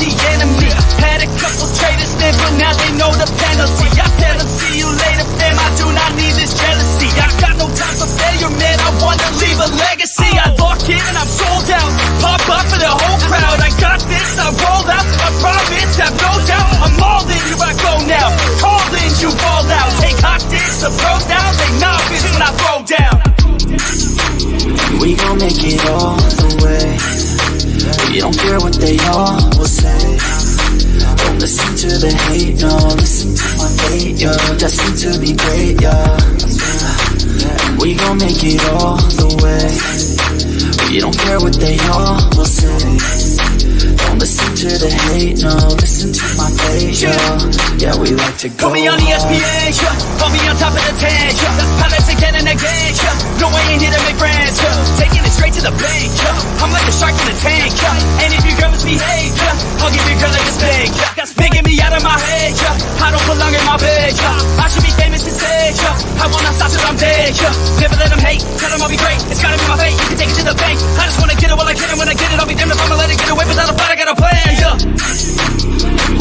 the enemy. Had a couple traitors then, but now they know the penalty. I tell them, see you later, fam, I do not need this jealousy. I got no time for failure, man, I wanna leave a legacy. I lock in and I'm sold out, pop up for the whole crowd. I got this, I roll out, I promise, have no doubt. I'm all in, here I go now, all in, you fall out. Take hostage, the pros down, they novice when I throw down. We gon' make it all the way. We don't care what they all will say. Don't listen to the hate, no. Listen to my fate, yo. Destined to be great, yo. We gon' make it all the way. We don't care what they all will say. Don't listen to the hate, no. Listen to my fate, yo. Yeah, we like to go. Put me on ESPN, yeah. Put me on top of the tank, yeah. Pilots again and again, yeah. No, I ain't here to make friends, yeah. Taking it straight to the bank, yeah. I'm like a shark in a tank, yeah. And if your girl misbehave, yeah, I'll give your girl like a spank, yeah. That's making me out of my head, yeah. I don't belong in my bed, yeah. I should be famous instead, yeah. I will not stop till I'm dead, yeah. Never let them hate, tell them I'll be great. It's gotta be my fate, you can take it to the bank. I just wanna get it while I can, and when I get it, I'll be damned if I'ma let it get away without a fight. I got a plan, yeah.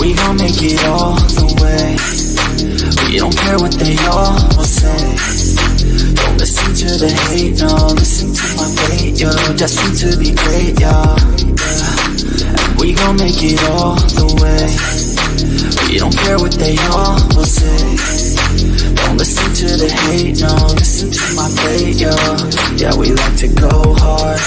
We gon' make it all the way. We don't care what they all will say. Don't listen to the hate, no. Listen to my fate, yo. Destined to be great, yo. And we gon' make it all the way. We don't care what they all will say. Don't listen to the hate, no. Listen to my fate, yo. Yeah, we like to go hard.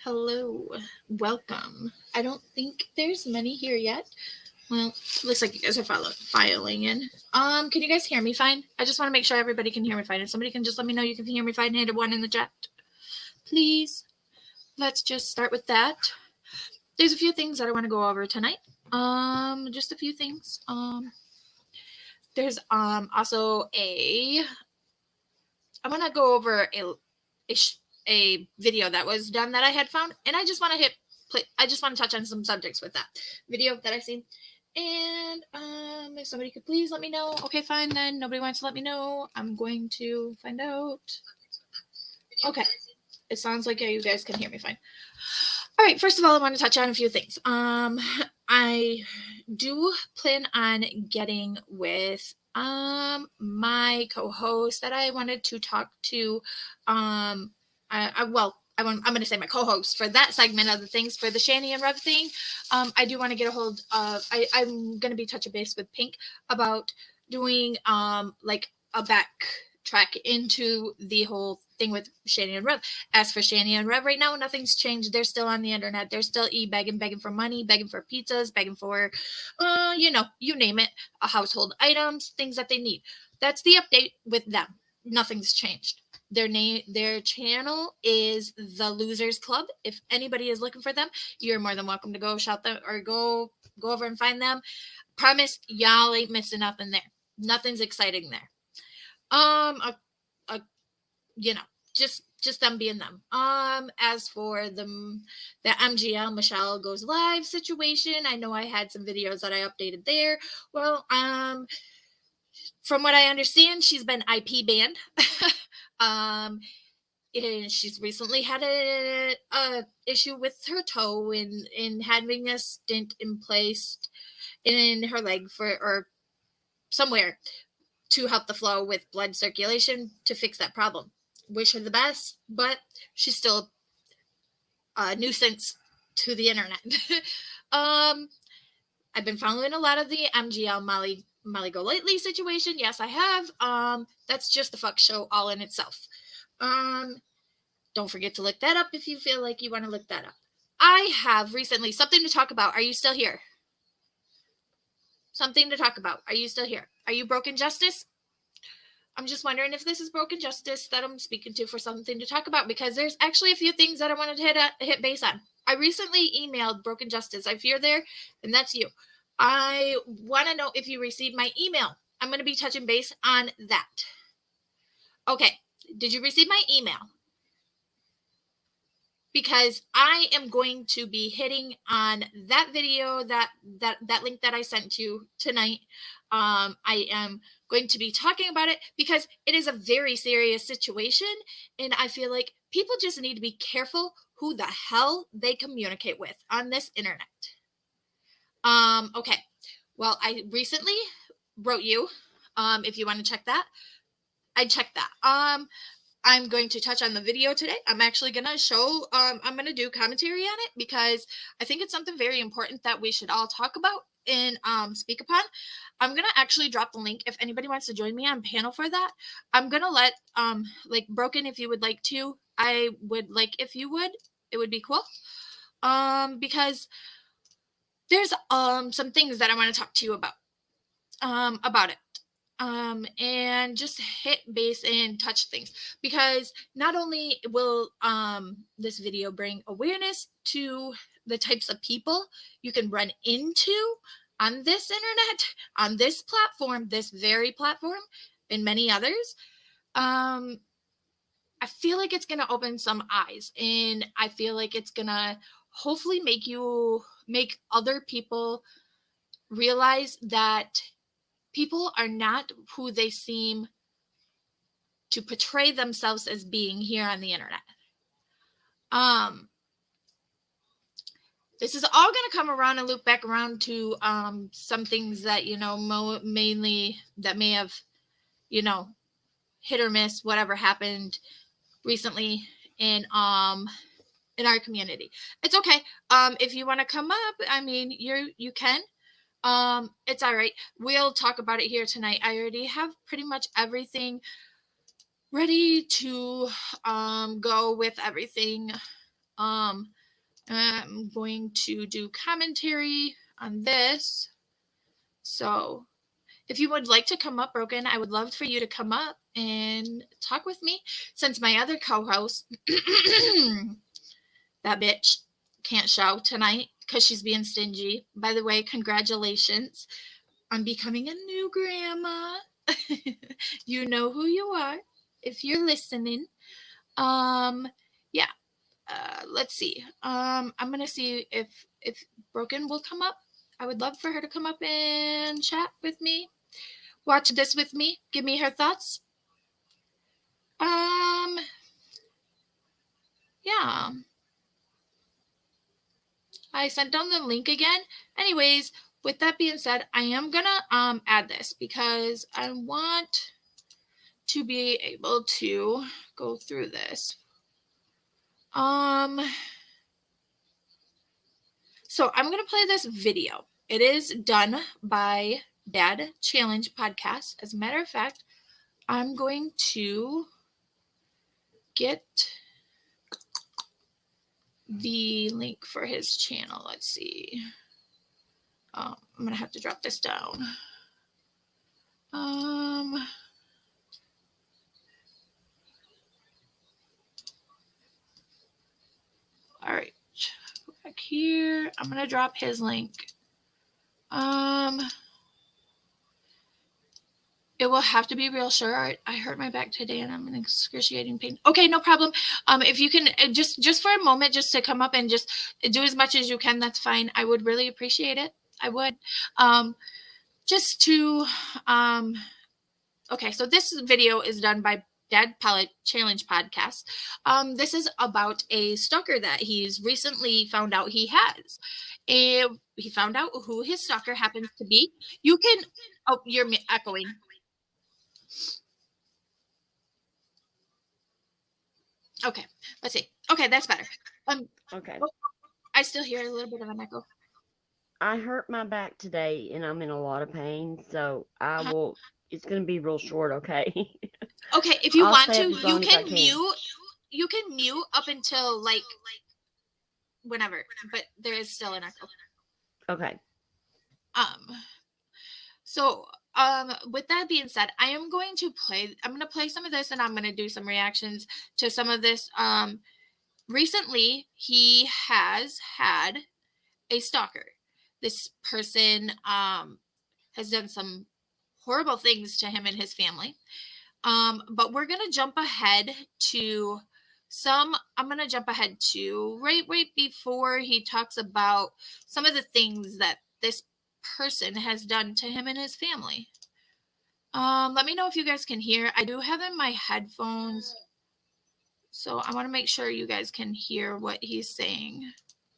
Hello, welcome. I don't think there's many here yet. Well, looks like you guys are filing in. Can you guys hear me fine? I just want to make sure everybody can hear me fine. If somebody can just let me know you can hear me fine, hit a 1 in the chat, please. Let's just start with that. There's a few things that I want to go over tonight. Just a few things. There's also I want to go over a video that was done that I had found, and I just want to touch on some subjects with that video that I've seen. And if somebody could please let me know. Okay, fine then. Nobody wants to let me know. I'm going to find out. Okay. It sounds like you guys can hear me fine. All right, first of all, I want to touch on a few things. I do plan on getting with my co-host that I wanted to talk to. I'm going to say my co-host for that segment of the things for the Shani and Rev thing. I do want to get a hold of, I'm going to be touching base with Pink about doing like a backtrack into the whole thing with Shani and Rev. As for Shani and Rev right now, nothing's changed. They're still on the internet. They're still begging for money, begging for pizzas, begging for, you name it, household items, things that they need. That's the update with them. Nothing's changed. Their channel is The Losers Club. If anybody is looking for them, you're more than welcome to go shout them or go over and find them. Promise y'all ain't missing nothing there. Nothing's exciting there. Just them being them. As for the MGL Michelle Goes Live situation, I know I had some videos that I updated there. Well, from what I understand, she's been IP banned. And she's recently had a issue with her toe in having a stent in place in her leg or somewhere to help the flow with blood circulation to fix that problem. Wish her the best, but she's still a nuisance to the internet. I've been following a lot of the MGL Molly Go Lately situation. Yes, I have. That's just the fuck show all in itself. Don't forget to look that up if you feel like you want to look that up. I have recently something to talk about. Are you still here? Something to talk about. Are you still here? Are you Broken Justice? I'm just wondering if this is Broken Justice that I'm speaking to for something to talk about, because there's actually a few things that I wanted to hit base on. I recently emailed Broken Justice. If you're there, and that's you. I want to know if you received my email. I'm going to be touching base on that. Okay. Did you receive my email? because I am going to be hitting on that video, that link that I sent you tonight. I am going to be talking about it because it is a very serious situation, and I feel like people just need to be careful who the hell they communicate with on this internet. Okay. Well, I recently wrote you. If you want to check that, I checked that. I'm going to touch on the video today. I'm actually going to show, I'm going to do commentary on it because I think it's something very important that we should all talk about and speak upon. I'm going to actually drop the link if anybody wants to join me on panel for that. I'm going to let, like, Broken, if you would like to, I would like, if you would, it would be cool. Because there's some things that I want to talk to you about it. And just hit base and touch things, because not only will this video bring awareness to the types of people you can run into on this internet, on this platform, this very platform, and many others. I feel like it's going to open some eyes, and I feel like it's going to hopefully make other people realize that people are not who they seem to portray themselves as being here on the internet. This is all going to come around and loop back around to some things that, mainly that may have, hit or miss, whatever happened recently in our community. It's okay. If you want to come up, I mean, you can. It's all right. We'll talk about it here tonight. I already have pretty much everything ready to go with everything. I'm going to do commentary on this. So if you would like to come up, Broken, I would love for you to come up and talk with me, since my other co-host, that bitch, can't show tonight because she's being stingy. By the way, congratulations on becoming a new grandma. You know who you are if you're listening. Yeah. Let's see. I'm gonna see if Broken will come up. I would love for her to come up and chat with me, watch this with me, give me her thoughts. Yeah. I sent down the link again. Anyways, with that being said, I am gonna add this because I want to be able to go through this. So I'm gonna play this video. It is done by Dad Challenge Podcast. As a matter of fact, I'm going to get the link for his channel. Let's see. I'm gonna have to drop this down. All right, go back here. I'm gonna drop his link. It will have to be real short. I hurt my back today and I'm in excruciating pain. Okay, no problem. If you can just for a moment, just to come up and just do as much as you can, that's fine. I would really appreciate it. I would. Just to, okay, so this video is done by Dad Challenge Podcast. This is about a stalker that he's recently found out he has. He found out who his stalker happens to be. You can, oh, you're echoing. Okay, let's see. Okay, that's better. Okay. Oh, I still hear a little bit of an echo. I hurt my back today and I'm in a lot of pain, so I will. It's going to be real short, okay? Okay, if you I'll want stay to, up as long you as I can can. mute. You can mute up until like whenever, but there is still an echo. Okay. So with that being said, I'm going to play some of this and I'm going to do some reactions to some of this. Recently he has had a stalker. This person has done some horrible things to him and his family. But we're going to jump ahead to I'm going to jump ahead to right before he talks about some of the things that this person has done to him and his family. Let me know if you guys can hear. I do have in my headphones, so I want to make sure you guys can hear what he's saying.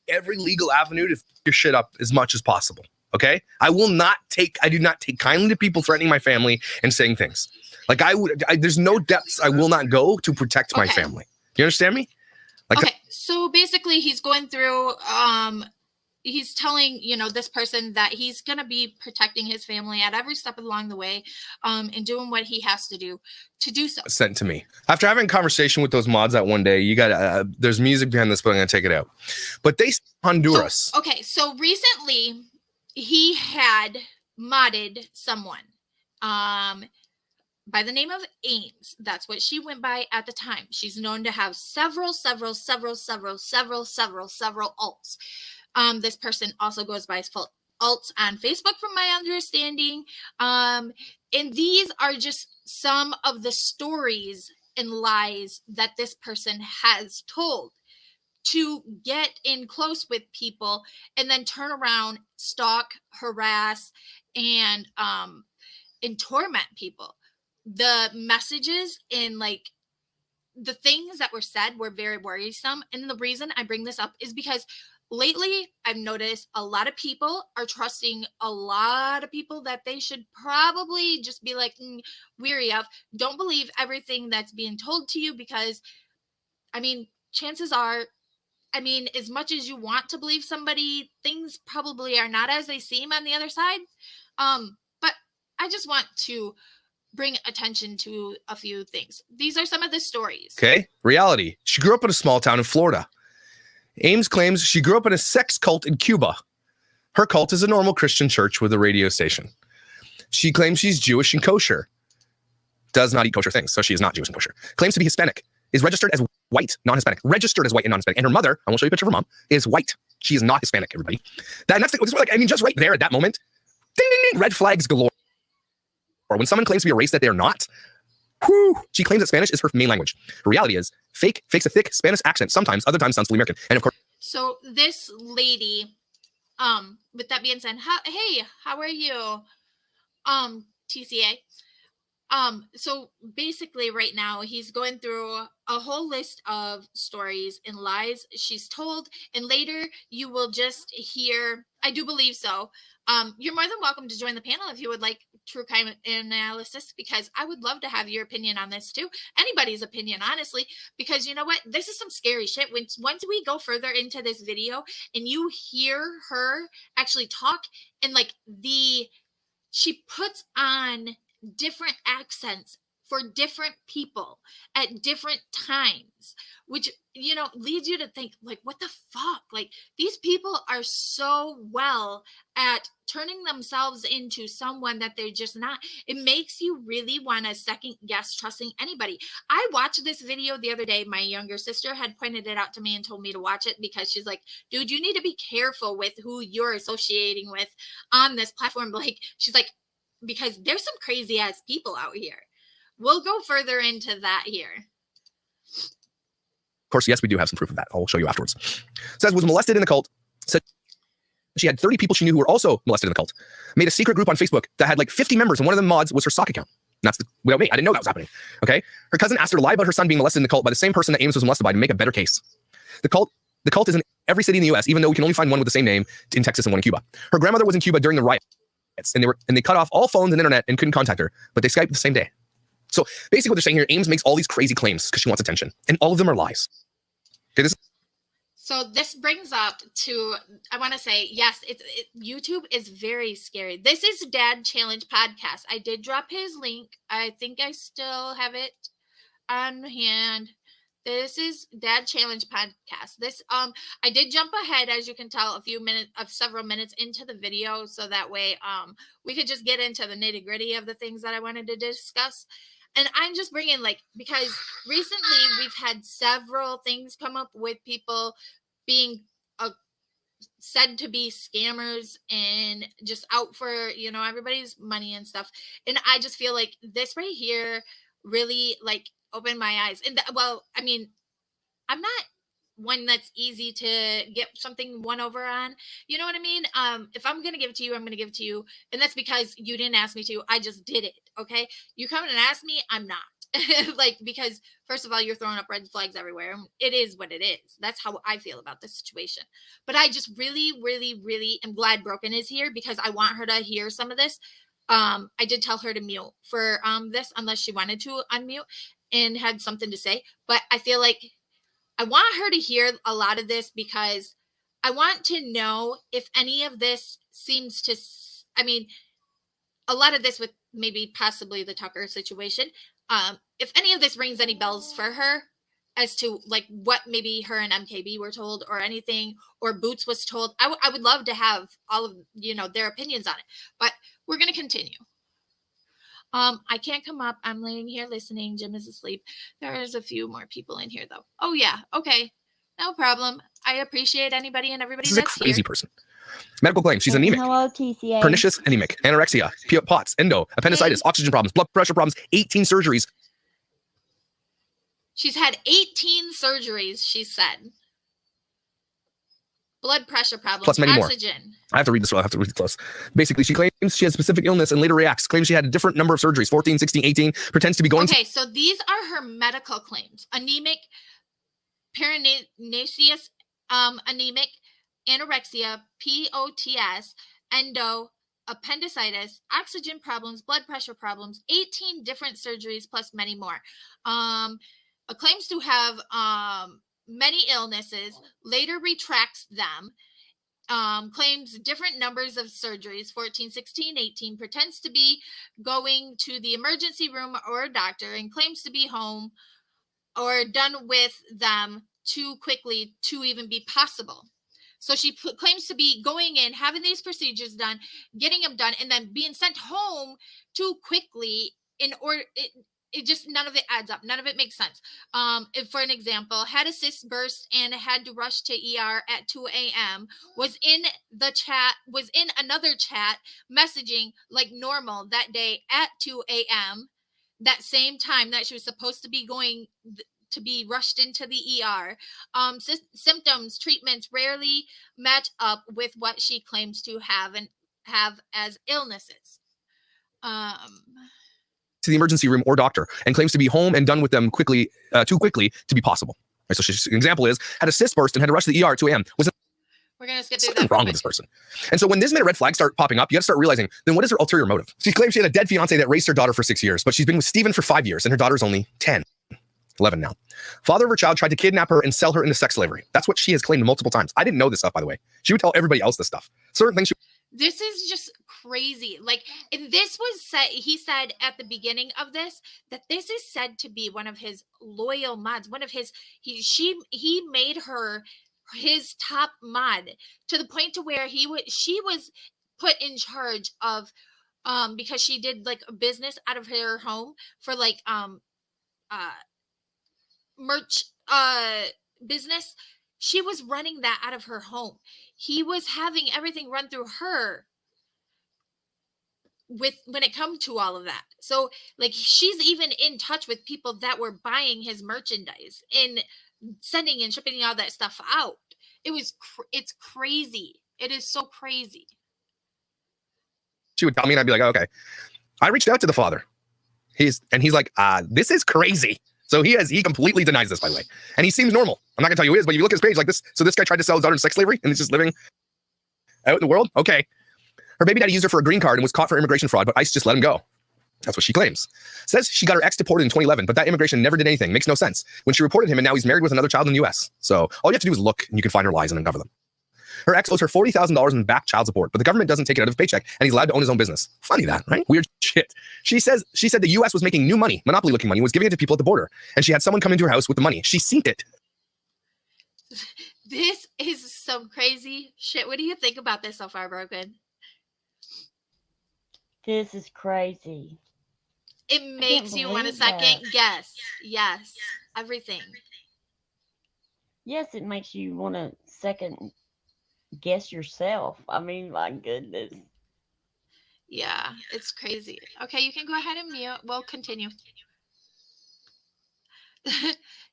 Every legal avenue to f your shit up as much as possible. Okay? I do not take kindly to people threatening my family and saying things. Like there's no depths I will not go to protect my family. You understand me? Like, okay, so basically he's going through, he's telling, this person that he's going to be protecting his family at every step along the way, and doing what he has to do so. Sent to me. After having a conversation with those mods that one day, you got, there's music behind this, but I'm going to take it out. But they, Honduras. So recently he had modded someone, by the name of Ames. That's what she went by at the time. She's known to have several alts. This person also goes by alts on Facebook, from my understanding. And these are just some of the stories and lies that this person has told to get in close with people and then turn around, stalk, harass, and torment people. The messages and the things that were said were very worrisome. And the reason I bring this up is because lately I've noticed a lot of people are trusting a lot of people that they should probably just be weary of. Don't believe everything that's being told to you, because chances are, as much as you want to believe somebody, things probably are not as they seem on the other side. But I just want to bring attention to a few things. These are some of the stories. Okay. Reality. She grew up in a small town in Florida. Ames claims she grew up in a sex cult in Cuba. Her cult is a normal Christian church with a radio station. She claims she's Jewish and kosher. Does not eat kosher things, so she is not Jewish and kosher. Claims to be Hispanic. Is registered as white, non-Hispanic. Registered as white and non-Hispanic. And her mother, I will show you a picture of her mom, is white. She is not Hispanic, everybody. Next thing, just right there at that moment, ding, ding, ding, red flags galore. Or when someone claims to be a race that they're not, she claims that Spanish is her main language. The reality is, fakes a thick Spanish accent, sometimes, other times sounds fully American. And of course... So this lady, with that being said, hey, how are you? TCA. So basically right now he's going through a whole list of stories and lies she's told, and later you will just hear, I do believe so. You're more than welcome to join the panel if you would like true crime analysis, because I would love to have your opinion on this too. Anybody's opinion, honestly, because you know what? This is some scary shit. Once we go further into this video and you hear her actually talk, and she puts on different accents for different people at different times, which, leads you to think, what the fuck? These people are so well at turning themselves into someone that they're just not. It makes you really want to second guess trusting anybody. I watched this video the other day. My younger sister had pointed it out to me and told me to watch it, because she's like, dude, you need to be careful with who you're associating with on this platform. She's like, because there's some crazy ass people out here. We'll go further into that here. Of course, yes, we do have some proof of that. I'll show you afterwards. Says was molested in the cult. Said she had 30 people she knew who were also molested in the cult. Made a secret group on Facebook that had 50 members, and one of the mods was her sock account. And that's without me. I didn't know that was happening. Okay. Her cousin asked her to lie about her son being molested in the cult by the same person that Ames was molested by to make a better case. The cult is in every city in the US, even though we can only find one with the same name in Texas and one in Cuba. Her grandmother was in Cuba during the riots, and they cut off all phones and internet and couldn't contact her, but they Skyped the same day. So basically what they're saying here, Ames makes all these crazy claims because she wants attention, and all of them are lies. Okay, So this brings up to, I want to say, yes, YouTube is very scary. This is Dad Challenge Podcast. I did drop his link. I think I still have it on hand. This is Dad Challenge Podcast. This, I did jump ahead, as you can tell, several minutes into the video, so that way, we could just get into the nitty gritty of the things that I wanted to discuss. And I'm just bringing, because recently we've had several things come up with people being said to be scammers and just out for, everybody's money and stuff. And I just feel like this right here really, opened my eyes. And I'm not one that's easy to get something won over on. You know what I mean? If I'm gonna give it to you, I'm gonna give it to you, and that's because you didn't ask me to. I just did it. Okay, you come and ask me, I'm not. Like, because first of all, you're throwing up red flags everywhere. It is what it is. That's how I feel about this situation. But I just really, really, really am glad Broken is here because I want her to hear some of this. I did tell her to mute for this unless she wanted to unmute and had something to say. But I feel like I want her to hear a lot of this because I want to know if any of this seems to, I mean, a lot of this with maybe possibly the Tucker situation. If any of this rings any bells for her as to like what maybe her and MKB were told or anything, or Boots was told, I would love to have all of, their opinions on it, but we're going to continue. I can't come up. I'm laying here listening. Jim is asleep. There's a few more people in here though. Oh yeah. Okay. No problem. I appreciate anybody and everybody This is a that's crazy here. person. Medical claims. She's anemic. Hello, TCA. Pernicious anemic, anorexia, POTS, endo, appendicitis, oxygen problems, blood pressure problems, 18 surgeries. She's had 18 surgeries, she said. Blood pressure problems, Plus many more. oxygen. I have to read this. I have to read it close. Basically, she claims she has specific illness and later reacts. Claims she had a different number of surgeries, 14, 16, 18. Pretends to be going Okay, so these are her medical claims. Anemic, pernicious, anemic, anorexia, POTS, endo, appendicitis, oxygen problems, blood pressure problems, 18 different surgeries, plus many more. Claims to have many illnesses, later retracts them, claims different numbers of surgeries, 14, 16, 18, pretends to be going to the emergency room or a doctor, and claims to be home or done with them too quickly to even be possible. So she claims to be going in, having these procedures done, getting them done, and then being sent home too quickly in order. It just, none of it adds up. None of it makes sense. If, for an example, had a cyst burst and had to rush to ER at 2 a.m., was in the chat, was in another chat messaging like normal that day at 2 a.m., that same time that she was supposed to be going to be rushed into the ER. Symptoms, treatments rarely match up with what she claims to have and have as illnesses. to the emergency room or doctor and claims to be home and done with them quickly, too quickly to be possible. Right, so an example is had a cyst burst and had to rush to the ER at 2 a.m. Was We're going to skip through something that. wrong with this person? And so when this minute red flags start popping up, you got to start realizing, then what is her ulterior motive? She claims she had a dead fiance that raised her daughter for 6 years, but she's been with Steven for 5 years and her daughter's only 10. 11 now. Father of her child tried to kidnap her and sell her into sex slavery. That's what she has claimed multiple times. I didn't know this stuff, by the way. She would tell everybody else this stuff. Certain things. This is just crazy. Like, and this was said, he said at the beginning of this, that this is said to be one of his loyal mods, one of his, he made her his top mod to the point to where she was put in charge of, because she did like a business out of her home for like, merch business. She was running that out of her home. He was having everything run through her with when it comes to all of that. So like she's even in touch with people that were buying his merchandise and sending and shipping all that stuff out. It's crazy. It is so crazy. She would tell me and I'd be like, oh, okay. I reached out to the father. He's like, this is crazy. So he completely denies this, by the way. And he seems normal. I'm not gonna tell you who he is, but if you look at his page like this, so this guy tried to sell his daughter in sex slavery and he's just living out in the world? Okay. Her baby daddy used her for a green card and was caught for immigration fraud, but ICE just let him go. That's what she claims. Says she got her ex deported in 2011, but that immigration never did anything. Makes no sense. When she reported him and now he's married with another child in the US. So all you have to do is look and you can find her lies and uncover them. Her ex owes her $40,000 in back child support, but the government doesn't take it out of his paycheck and he's allowed to own his own business. Funny that, right? Weird shit. She said the US was making new money, monopoly looking money, and was giving it to people at the border. And she had someone come into her house with the money. She synced it. This is some crazy shit. What do you think about this so far, Broken? This is crazy. It makes you want to second guess. Yes. Everything. Yes, it makes you want to second guess yourself. I mean, my goodness. Yeah, it's crazy. Okay, you can go ahead and mute. We'll continue.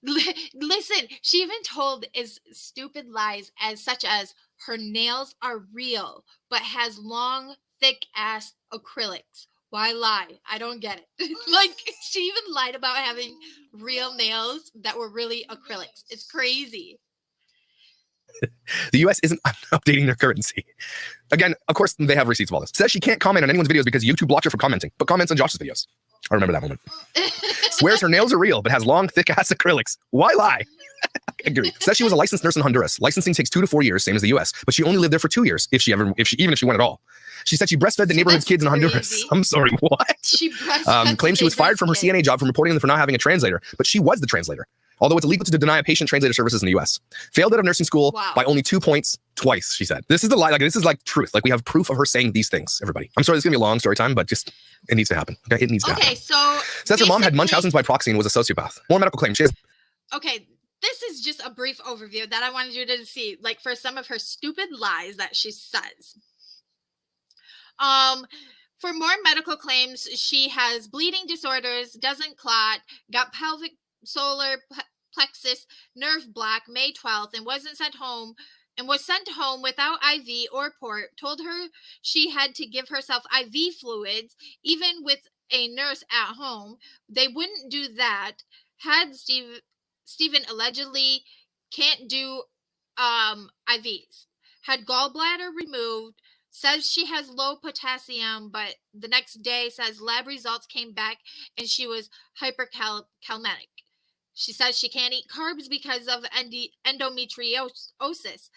Listen, she even told is stupid lies as such as her nails are real, but has long, thick ass acrylics. Why lie? I don't get it. Like she even lied about having real nails that were really acrylics. It's crazy. The US isn't updating their currency. Again, of course, they have receipts of all this. Says she can't comment on anyone's videos because YouTube blocked her from commenting, but comments on Josh's videos. I remember that moment. Swears her nails are real, but has long, thick-ass acrylics. Why lie? Agree. Says she was a licensed nurse in Honduras. Licensing takes 2 to 4 years, same as the US, but she only lived there for 2 years, even if she went at all. She said she breastfed the neighborhood kids in Honduras. Crazy. I'm sorry, what? She breastfed Claims she was fired from her CNA job for reporting them for not having a translator, but she was the translator. Although it's illegal to deny a patient translator services in the US. Failed out of nursing school by only 2 points twice, she said. This is the lie. Like, this is like truth. Like, we have proof of her saying these things, everybody. I'm sorry, this is going to be a long story time, but just, it needs to happen. Okay, it needs to happen. Okay, so Says her mom had Munchausen's by proxy and was a sociopath. More medical claims. She has okay, this is just a brief overview that I wanted you to see, like for some of her stupid lies that she says. For more medical claims, she has bleeding disorders, doesn't clot, got pelvic solar plexus nerve block May 12th, and was sent home without IV or port. Told her she had to give herself IV fluids, even with a nurse at home. They wouldn't do that. Had Stephen allegedly can't do IVs. Had gallbladder removed. Says she has low potassium, but the next day says lab results came back and she was hyperkalemic. She says she can't eat carbs because of endometriosis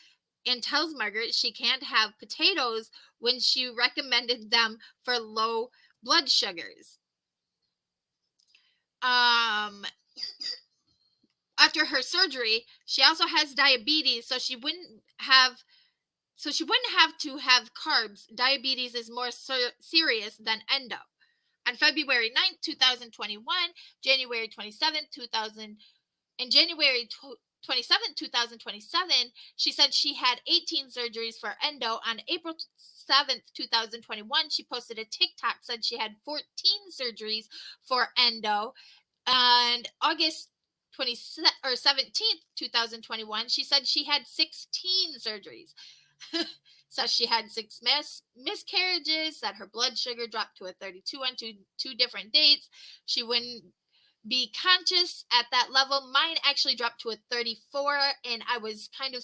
and tells Margaret she can't have potatoes when she recommended them for low blood sugars. After her surgery, she also has diabetes, so she wouldn't have to have carbs. Diabetes is more serious than endo. On February 9th, 2021, January 27th, 2027, she said she had 18 surgeries for endo. On April 7th, 2021, she posted a TikTok, said she had 14 surgeries for endo. And August 17th, 2021, she said she had 16 surgeries. Says she had 6 miscarriages, that her blood sugar dropped to a 32 on two different dates. She wouldn't be conscious at that level. Mine actually dropped to a 34, and I was kind of,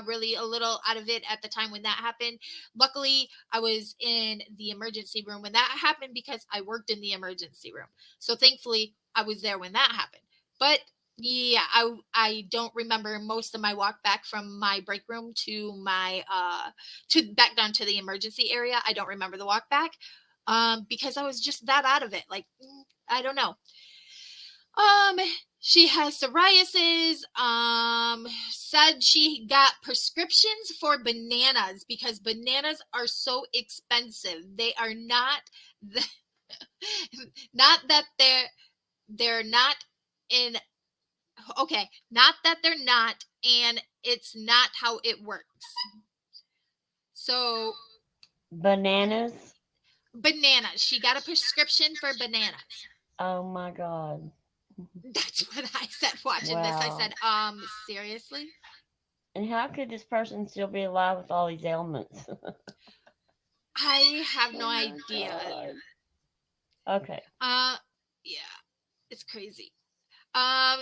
really a little out of it at the time when that happened. Luckily, I was in the emergency room when that happened because I worked in the emergency room. So thankfully, I was there when that happened. But yeah, I don't remember most of my walk back from my break room to my to back down to the emergency area. I don't remember the walk back because I was just that out of it. Like, I don't know. She has psoriasis. Said she got prescriptions for bananas because bananas are so expensive. They are not not that they're not in. Okay, not that they're not, and it's not how it works. So, Bananas. She got a prescription for bananas. Oh my God. That's what I said watching this. I said, seriously? And how could this person still be alive with all these ailments? I have no idea. God. Okay. Yeah, it's crazy.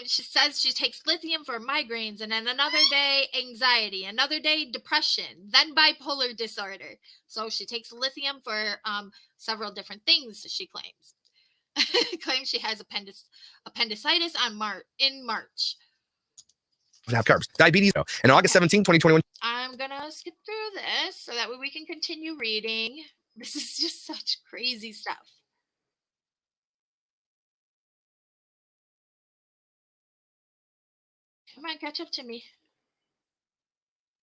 She says she takes lithium for migraines, and then another day anxiety, another day depression, then bipolar disorder. So she takes lithium for several different things, she claims. Claims she has appendicitis in March. have carbs. Diabetes. And August 17, 2021. I'm gonna skip through this so that way we can continue reading. This is just such crazy stuff. Come on, catch up to me.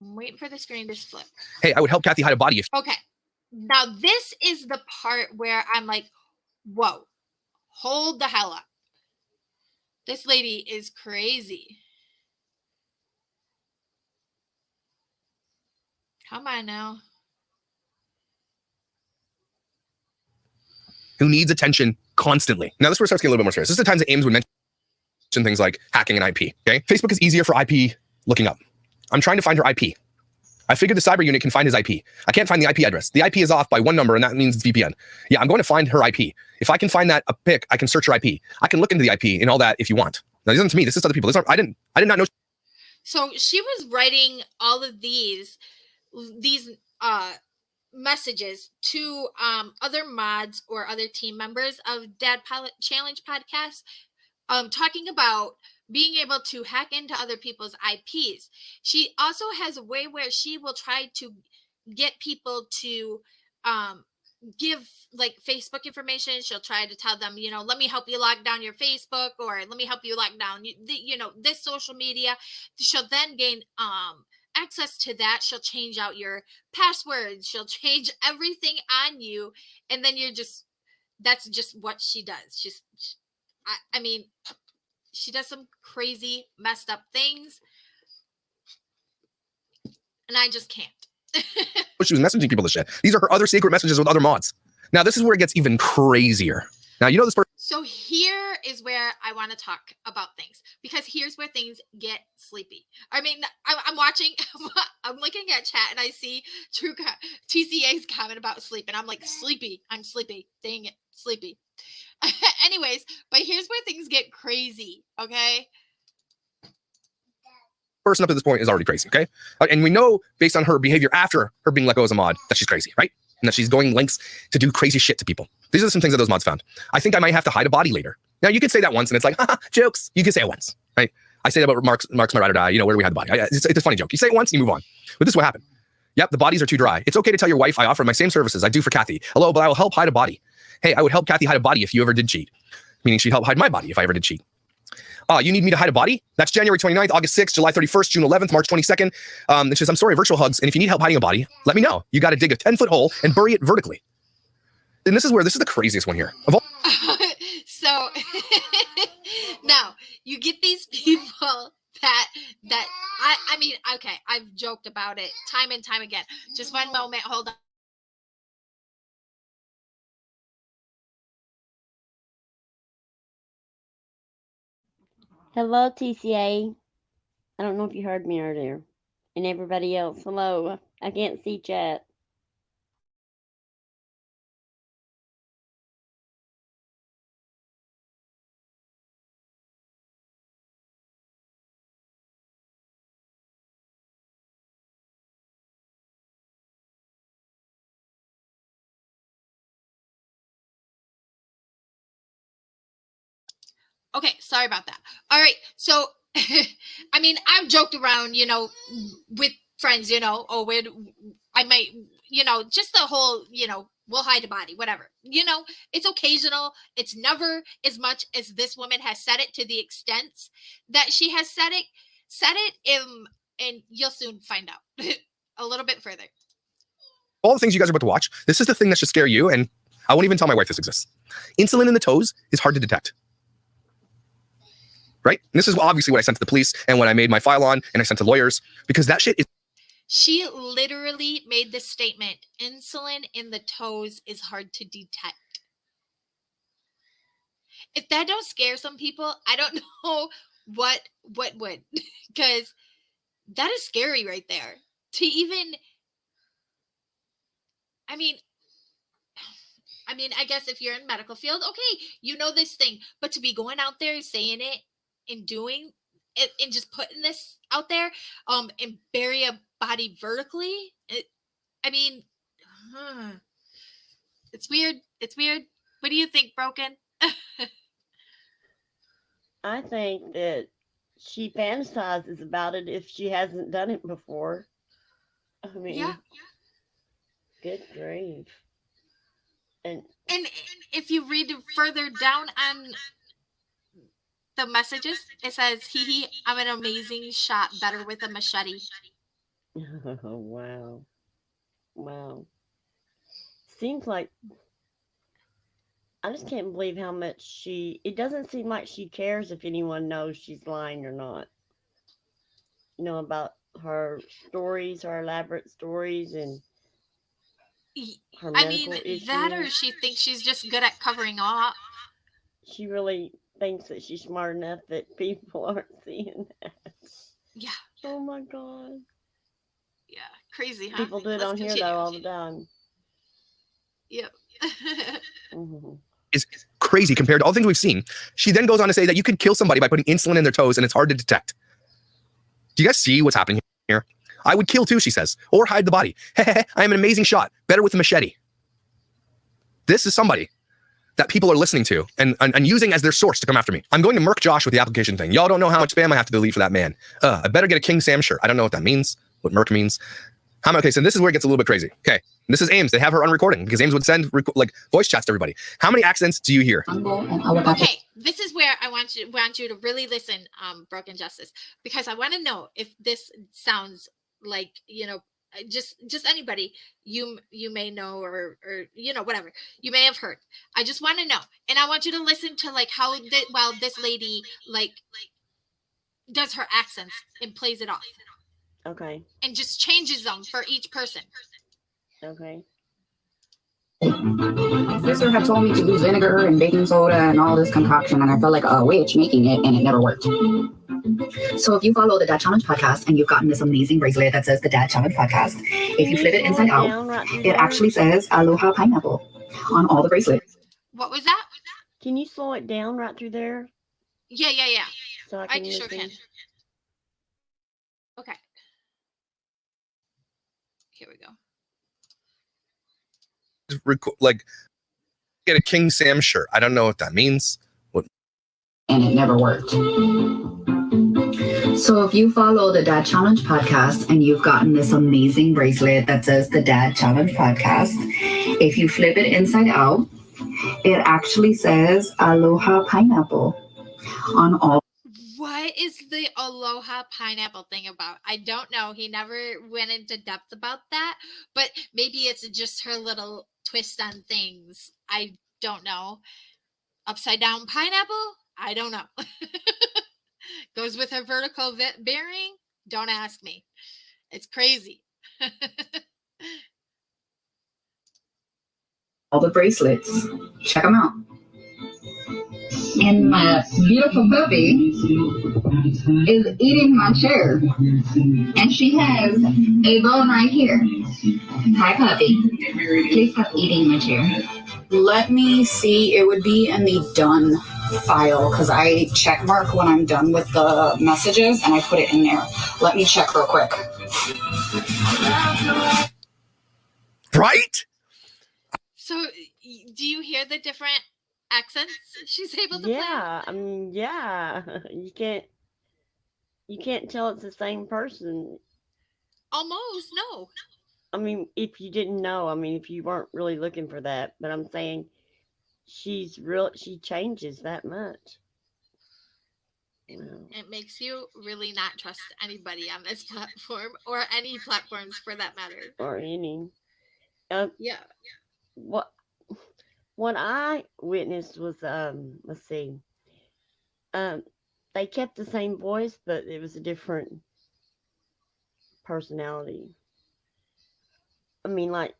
I'm waiting for the screen to flip. Hey, I would help Kathy hide a body if. Okay. Now, this is the part where I'm like, whoa, hold the hell up. This lady is crazy. Come on now. Who needs attention constantly. Now, this is where it starts getting a little bit more serious. This is the times that Ames would mention. things like hacking an IP. Okay, Facebook is easier for IP looking up. I'm trying to find her IP. I figured the cyber unit can find his IP. I can't find the IP address. The IP is off by one number, and that means it's VPN. Yeah, I'm going to find her IP. If I can find that a pic, I can search her IP. I can look into the IP and all that if you want. Now, this isn't to me. This is to other people. I did not know. So she was writing all of these messages to other mods or other team members of Dad Pilot Challenge podcast, talking about being able to hack into other people's IPs. She also has a way where she will try to get people to give like Facebook information. She'll try to tell them, let me help you lock down your Facebook, or let me help you lock down, this social media. She'll then gain access to that. She'll change out your passwords. She'll change everything on you. And then that's just what she does. I mean, she does some crazy, messed up things. And I just can't. She was messaging people this shit. These are her other secret messages with other mods. Now, this is where it gets even crazier. Now, this person. So here is where I want to talk about things, because here's where things get sleepy. I mean, I'm watching, I'm looking at chat and I see TCA's comment about sleep, and I'm like, sleepy. I'm sleepy. Dang it, sleepy. Anyways, but here's where things get crazy, okay? Person up to this point is already crazy, okay? And we know based on her behavior after her being let go as a mod that she's crazy, right? And that she's going lengths to do crazy shit to people. These are some things that those mods found. I think I might have to hide a body later. Now, you could say that once and it's like, haha, jokes. You can say it once, right? I say that about Mark's My Ride or Die, where do we have the body? It's a funny joke. You say it once and you move on. But this is what happened. Yep, the bodies are too dry. It's okay to tell your wife I offer my same services I do for Kathy. Hello, but I will help hide a body. Hey, I would help Kathy hide a body if you ever did cheat. Meaning she'd help hide my body if I ever did cheat. You need me to hide a body? That's January 29th, August 6th, July 31st, June 11th, March 22nd. It says, I'm sorry, virtual hugs. And if you need help hiding a body, let me know. You got to dig a 10-foot hole and bury it vertically. And this is the craziest one here. Of all. So now you get these people that I mean, okay, I've joked about it time and time again. Just one moment, hold on. Hello, TCA. I don't know if you heard me earlier. And everybody else, hello. I can't see chat. Okay, sorry about that. All right, so I mean, I've joked around, with friends, oh, where I might, just the whole, we'll hide a body, whatever. It's occasional. It's never as much as this woman has said it, to the extent that she has said it, and you'll soon find out a little bit further. All the things you guys are about to watch, this is the thing that should scare you, and I won't even tell my wife this exists. Insulin in the toes is hard to detect. Right? And this is obviously what I sent to the police and what I made my file on and I sent to lawyers, because that shit is. She literally made this statement: insulin in the toes is hard to detect. If that don't scare some people, I don't know what would, because that is scary right there. To even, I mean, I guess if you're in medical field, okay, this thing, but to be going out there saying it and doing it and just putting this out there, and bury a body vertically, it's weird. What do you think, Broken? I think that she fantasizes about it if she hasn't done it before. I mean, yeah. Good grief. And if you read further down on the messages, it says, hee, I'm an amazing shot, better with a machete. Oh, wow. Seems like, I just can't believe how much it doesn't seem like she cares if anyone knows she's lying or not. About her stories, her elaborate stories, and her medical issues. That, or she thinks she's just good at covering up. She really thinks that she's smart enough that people aren't seeing that. Yeah, Oh my god. yeah, crazy, huh? People do it Let's on here continue. though all the time. Yep. Mhm. Is crazy compared to all the things we've seen. She then goes on to say that you could kill somebody by putting insulin in their toes and it's hard to detect. Do you guys see what's happening here? I would kill too, she says, or hide the body. I am an amazing shot. Better with a machete. This is somebody that people are listening to and using as their source to come after me. I'm going to murk Josh with the application thing. Y'all don't know how much spam I have to delete for that man. I better get a King Sam shirt. I don't know what that means, what murk means. Okay, so this is where it gets a little bit crazy. Okay, this is Ames. They have her on recording because Ames would send like voice chats to everybody. How many accents do you hear? Okay, this is where I want you to really listen, Broken Justice, because I want to know if this sounds like, you know, just anybody you may know or you know, whatever you may have heard. I just want to know, and I want you to listen to like how this lady like does her accents and plays it off. Okay. And just changes them for each person. Okay. My sister had told me to use vinegar and baking soda and all this concoction, and I felt like a witch making it, and it never worked. So if you follow the Dad Challenge podcast and you've gotten this amazing bracelet that says the Dad Challenge podcast, if you flip it inside out, it actually says Aloha Pineapple on all the bracelets. What was that? Can you slow it down right through there? Yeah. So I I can sure listen? can. Okay. Here we go. Like, get a King Sam shirt. I don't know what that means. And it never worked. So if you follow the Dad Challenge podcast and you've gotten this amazing bracelet that says the Dad Challenge podcast, if you flip it inside out, it actually says Aloha Pineapple on all. What is the Aloha Pineapple thing about? I don't know. He never went into depth about that, but maybe it's just her little twist on things. I don't know. Upside down pineapple? I don't know. Goes with her vertical bearing? Don't ask me. It's crazy. All the bracelets. Check them out. And my beautiful puppy is eating my chair. And she has a bone right here. Hi, puppy. Please stop eating my chair. Let me see. It would be in the done file because I check mark when I'm done with the messages and I put it in there. Let me check real quick. Right? So, do you hear the different accents she's able to play? Yeah, I mean, yeah. You can't tell it's the same person. Almost, no. I mean, if you didn't know, I mean, if you weren't really looking for that, but I'm saying she changes that much. It makes you really not trust anybody on this platform or any platforms for that matter. Or any. Yeah. What I witnessed was let's see. They kept the same voice, but it was a different personality. I mean, like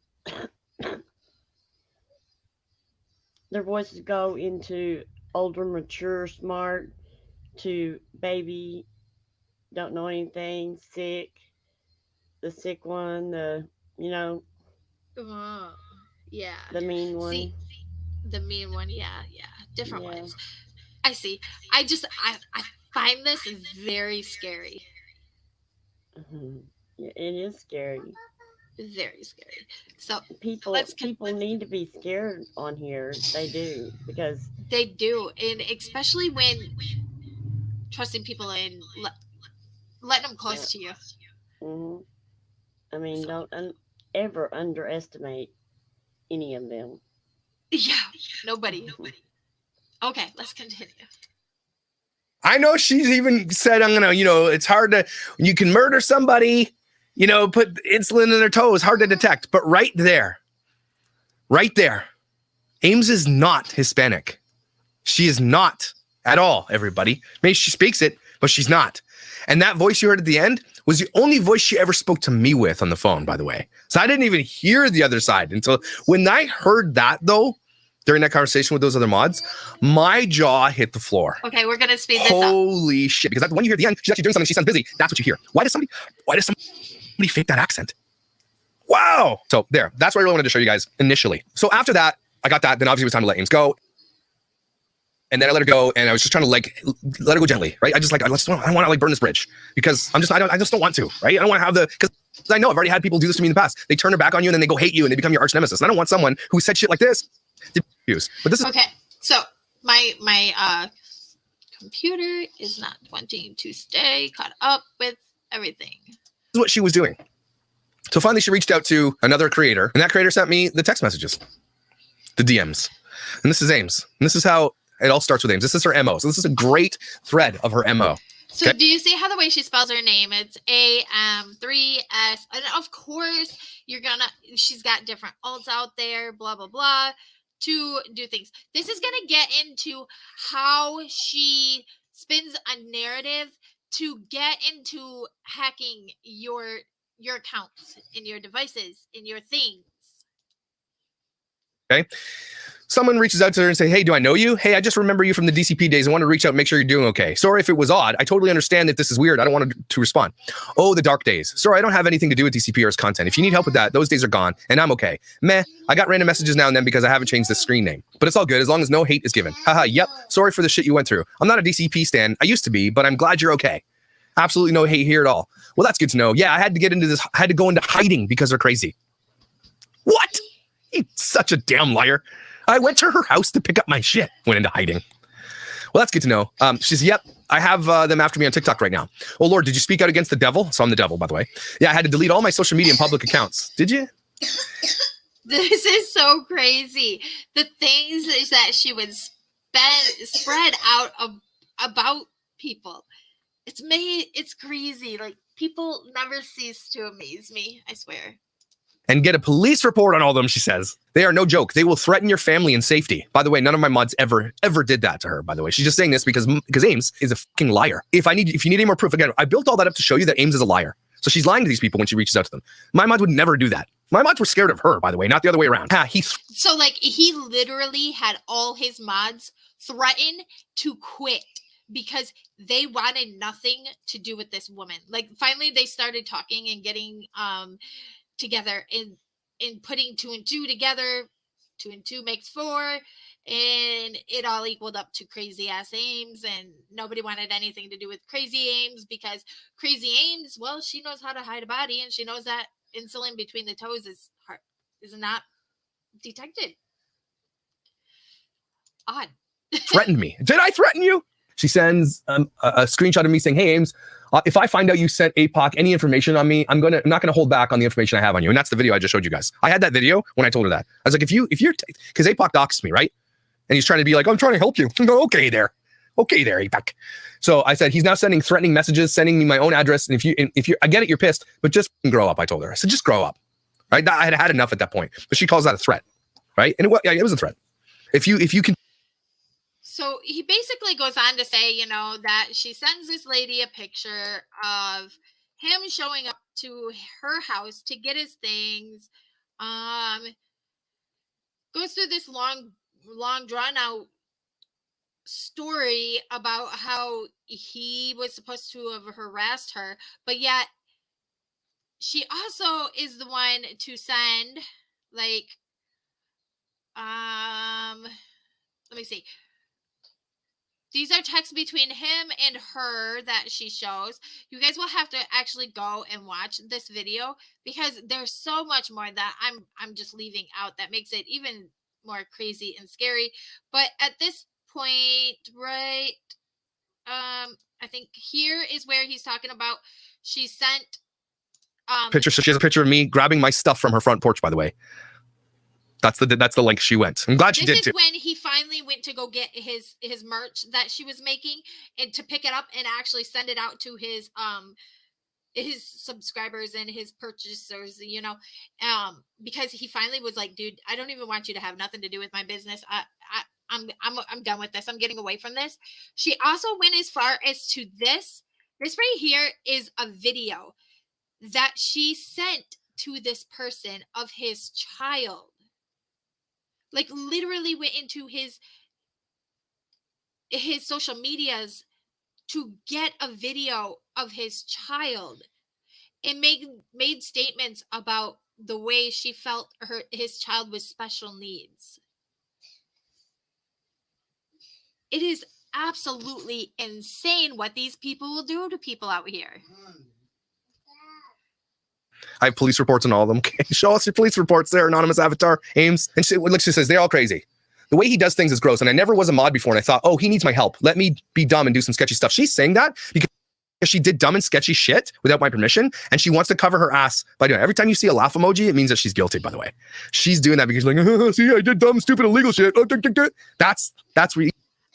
their voices go into older, mature, smart, to baby, don't know anything, sick, the sick one, the Yeah. the mean one. See, the mean one, yeah. Different Yeah. ones. I see. I find this very scary. Mhm. Yeah, it is scary. Very scary. So People need to be scared on here. They do, because they do, and especially when trusting people and letting them close to you. mhm. I mean, So- don't ever underestimate any of them. Yeah, nobody. Okay, let's continue. I know she's even said, I'm gonna, it's hard to, you can murder somebody, put insulin in their toes, hard to detect. But right there, Ames is not Hispanic. She is not at all, everybody. Maybe she speaks it, but she's not. And that voice you heard at the end was the only voice she ever spoke to me with on the phone, by the way. So I didn't even hear the other side until when I heard that, though, during that conversation with those other mods, my jaw hit the floor. Okay, we're gonna speed this up. Holy shit! Because when you hear at the end, she's actually doing something. She sounds busy. That's what you hear. Why does somebody fake that accent? Wow. So there. That's what I really wanted to show you guys initially. So after that, I got that. Then obviously it was time to let Ames go. And then I let her go, and I was just trying to like let her go gently, right? I don't want to like burn this bridge because I just don't want to, right? I don't want to have because I know I've already had people do this to me in the past. They turn their back on you and then they go hate you and they become your arch nemesis. And I don't want someone who said shit like this to use. But this is Okay, so my computer is not wanting to stay caught up with everything. what she was doing. So finally, she reached out to another creator, and that creator sent me the text messages, the DMs. And this is Ames. And this is how it all starts with Ames. This is her MO. So this is a great thread of her MO. So Okay. do you see how the way she spells her name? It's AM3S. And of course, she's got different alts out there, blah, blah, blah, to do things. This is going to get into how she spins a narrative to get into hacking your accounts in your devices, in your things. Okay. Someone reaches out to her and say, hey, do I know you? Hey, I just remember you from the DCP days. I want to reach out and make sure you're doing okay. Sorry if it was odd. I totally understand if this is weird. I don't want to respond. Oh, the dark days. Sorry, I don't have anything to do with DCP or its content. If you need help with that, those days are gone and I'm okay. Meh, I got random messages now and then because I haven't changed the screen name. But it's all good as long as no hate is given. Haha, yep. Sorry for the shit you went through. I'm not a DCP stan. I used to be, but I'm glad you're okay. Absolutely no hate here at all. Well, that's good to know. Yeah, I had to get into this. I had to go into hiding because they're crazy. What? He's such a damn liar. I went to her house to pick up my shit. Went into hiding. Well, that's good to know. She says, yep, I have them after me on TikTok right now. Oh, Lord, did you speak out against the devil? So I'm the devil, by the way. Yeah, I had to delete all my social media and public accounts. Did you? This is so crazy. The things that she would spread out about people. It's crazy. Like, people never cease to amaze me, I swear. And get a police report on all of them, she says. They are no joke. They will threaten your family and safety. By the way, none of my mods ever did that to her, by the way. She's just saying this because Ames is a fucking liar. If you need any more proof, again, I built all that up to show you that Ames is a liar. So she's lying to these people when she reaches out to them. My mods would never do that. My mods were scared of her, by the way, not the other way around. So, like, he literally had all his mods threaten to quit because they wanted nothing to do with this woman. Like, finally, they started talking and getting together and putting 2 and 2 together. 2 and 2 makes 4, and it all equaled up to crazy ass Ames, and nobody wanted anything to do with crazy Ames because crazy Ames, well, she knows how to hide a body, and she knows that insulin between the toes is not detected. Odd. Threatened me. Did I threaten you? She sends a screenshot of me saying, hey, Ames, if I find out you sent APOC any information on me, I'm not going to hold back on the information I have on you. And that's the video I just showed you guys. I had that video when I told her that. I was like, if you're, because APOC doxed me, right? And he's trying to be like, I'm trying to help you. I go, okay there, APOC. So I said, he's now sending threatening messages, sending me my own address. And if you, I get it, you're pissed, but just grow up. I told her, I said, just grow up. Right? I had had enough at that point, but she calls that a threat. Right? And it was a threat. If you can. So he basically goes on to say, that she sends this lady a picture of him showing up to her house to get his things. Goes through this long drawn out story about how he was supposed to have harassed her, but yet she also is the one to send, like, let me see. These are texts between him and her that she shows. You guys will have to actually go and watch this video because there's so much more that I'm just leaving out that makes it even more crazy and scary. But at this point, right, I think here is where he's talking about she sent picture. So she has a picture of me grabbing my stuff from her front porch, by the way. That's the link she went. I'm glad she did too. This is when he finally went to go get his merch that she was making and to pick it up and actually send it out to his subscribers and his purchasers, because he finally was like, dude, I don't even want you to have nothing to do with my business. I'm done with this. I'm getting away from this. She also went as far as to this right here is a video that she sent to this person of his child. Like literally went into his social medias to get a video of his child and made statements about the way she felt his child with special needs. It is absolutely insane what these people will do to people out here. I have police reports on all of them. Okay, show us your police reports there, anonymous avatar, Ames. And she says, they're all crazy. The way he does things is gross. And I never was a mod before. And I thought, oh, he needs my help. Let me be dumb and do some sketchy stuff. She's saying that because she did dumb and sketchy shit without my permission. And she wants to cover her ass by doing it. Every time you see a laugh emoji, it means that she's guilty, by the way. She's doing that because she's like, see, I did dumb, stupid, illegal shit. That's where you.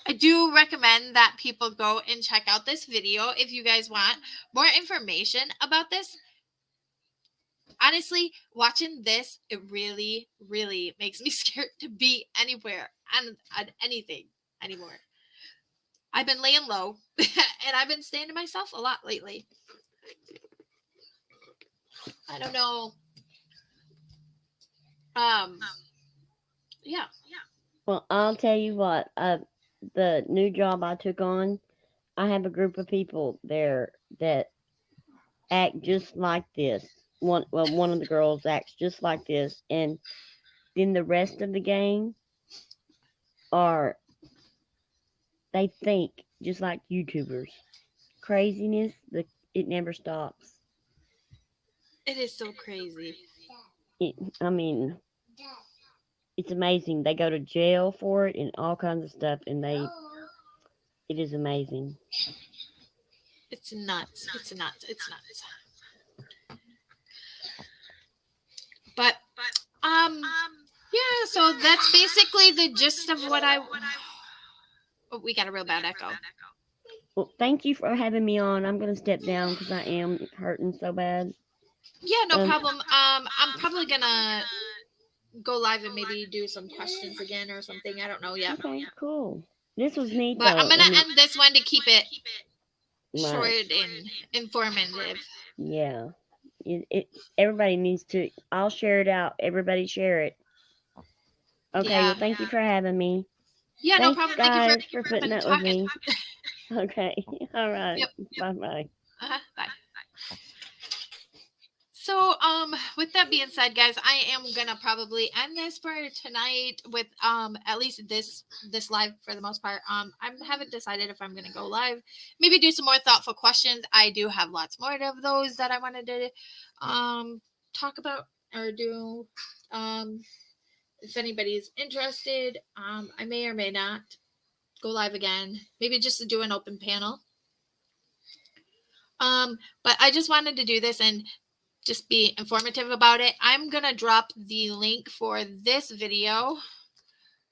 I do recommend that people go and check out this video if you guys want more information about this. Honestly, watching this, it really, really makes me scared to be anywhere and anything anymore. I've been laying low and I've been staying to myself a lot lately. I don't know. Yeah. Well, I'll tell you what. The new job I took on, I have a group of people there that act just like this. One of the girls acts just like this, and then the rest of the gang they think just like YouTubers. Craziness, it never stops. It is so crazy. It's amazing. They go to jail for it and all kinds of stuff, and it is amazing. It's nuts. It's nuts. But yeah, so that's basically the gist of what oh, we got a real bad echo. Well, thank you for having me on. I'm going to step down because I am hurting so bad. Yeah, no problem. I'm probably going to go live and maybe do some questions again or something. I don't know yet. Okay, cool. This was neat, but though. I'm going to end this one to keep it Right. short and informative. Yeah. Everybody needs to. I'll share it out. Everybody share it. Okay. Yeah. Well, thank you for having me. Yeah, no Thanks, problem. guys, Thank you for putting up with talking. me. Okay. All right. Yep. Bye-bye. Bye. So, with that being said, guys, I am gonna probably end this for tonight with at least this live for the most part. I haven't decided if I'm gonna go live. Maybe do some more thoughtful questions. I do have lots more of those that I wanted to talk about or do. If anybody's interested, I may or may not go live again. Maybe just to do an open panel. But I just wanted to do this and just be informative about it. I'm going to drop the link for this video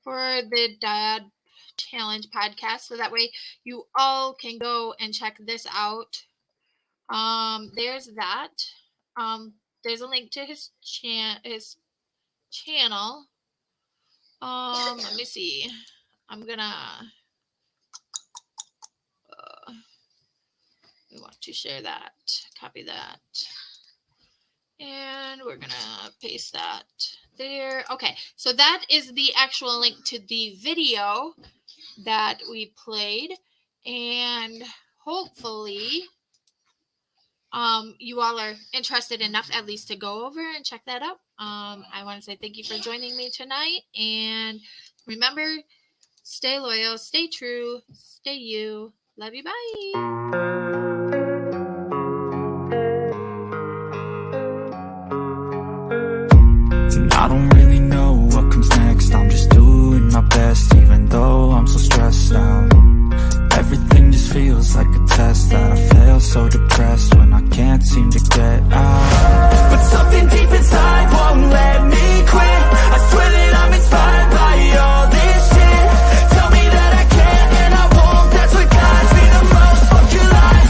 for the Dad Challenge podcast. So that way you all can go and check this out. There's that. There's a link to his channel. Let me see. I'm going to... we want to share that. Copy that. And we're going to paste that there. Okay, so that is the actual link to the video that we played. And hopefully you all are interested enough at least to go over and check that out. I want to say thank you for joining me tonight. And remember, stay loyal, stay true, stay you. Love you. Bye. I don't really know what comes next. I'm just doing my best, even though I'm so stressed out. Everything just feels like a test that I fail, so depressed when I can't seem to get out. But something deep inside won't let me quit. I swear that I'm inspired by all this shit. Tell me that I can and I won't. That's what guides me the most. Fuck your life.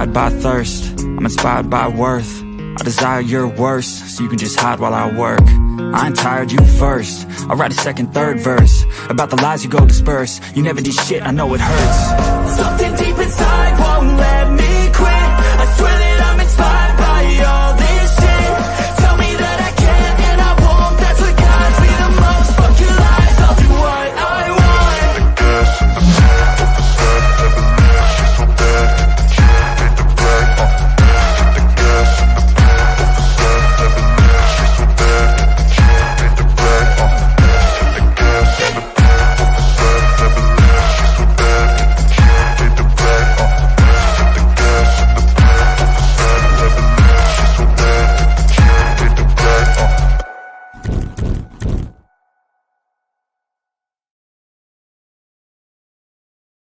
inspired by thirst, I'm inspired by worth. I desire your worst, so you can just hide while I work. I ain't tired, you first. I'll write a second, third verse about the lies you go disperse. You never did shit, I know it hurts. Something deeper